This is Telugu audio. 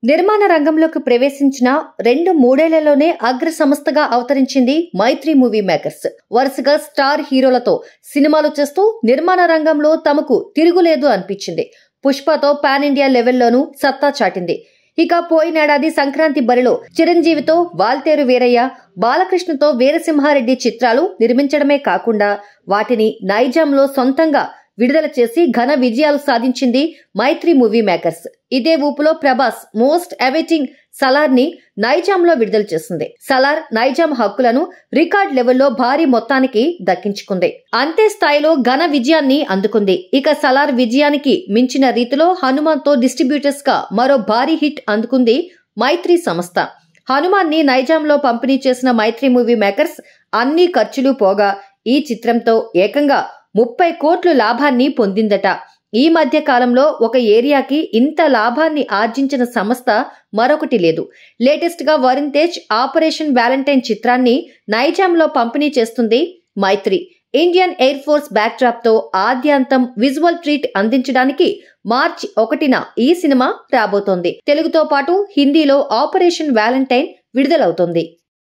నిర్మాణ రంగంలోకి ప్రవేశించిన 2-3 ఏళ్లలోనే అగ్ర సంస్థగా అవతరించింది మైత్రి మూవీ మేకర్స్. వరుసగా స్టార్ హీరోలతో సినిమాలు చేస్తూ నిర్మాణ రంగంలో తమకు తిరుగులేదు అనిపించింది. పుష్పతో పాన్ ఇండియా లెవెల్లోనూ సత్తా చాటింది. ఇక పోయినేడాది సంక్రాంతి బరిలో చిరంజీవితో వాల్తేరు వీరయ్య, బాలకృష్ణతో వీరసింహారెడ్డి చిత్రాలు నిర్మించడమే కాకుండా వాటిని నైజాంలో సొంతంగా విడుదల చేసి ఘన విజయాలు సాధించింది మైత్రి మూవీ మేకర్స్. ఇదే ఊపులో ప్రభాస్ మోస్ట్ అవైటింగ్ సలార్ ని నైజాంలో విడుదల చేసింది. సలార్ నైజాం హక్కులను రికార్డ్ లెవెల్లో భారీ మొత్తానికి దక్కించుకుంది. అంతే స్థాయిలో ఘన విజయాన్ని అందుకుంది. ఇక సలార్ విజయానికి మించిన రీతిలో హనుమాన్ తో డిస్ట్రిబ్యూటర్స్ గా మరో భారీ హిట్ అందుకుంది మైత్రి సంస్థ. హనుమాన్ ని నైజాంలో పంపిణీ చేసిన మైత్రి మూవీ మేకర్స్ అన్ని ఖర్చులు పోగా ఈ చిత్రంతో ఏకంగా 30 కోట్ల లాభాన్ని పొందిందట. ఈ మధ్య కాలంలో ఒక ఏరియాకి ఇంత లాభాన్ని ఆర్జించిన సంస్థ మరొకటి లేదు. లేటెస్ట్ గా వరుణ్ తేజ్ ఆపరేషన్ వ్యాలంటైన్ చిత్రాన్ని నైజాంలో పంపిణీ చేస్తుంది Mythri. Indian air force backdrop తో ఆద్యాంతం విజువల్ ట్రీట్ అందించడానికి మార్చి 1న ఈ సినిమా రాబోతోంది. తెలుగుతో పాటు హిందీలో ఆపరేషన్ వ్యాలంటైన్ విడుదలవుతోంది.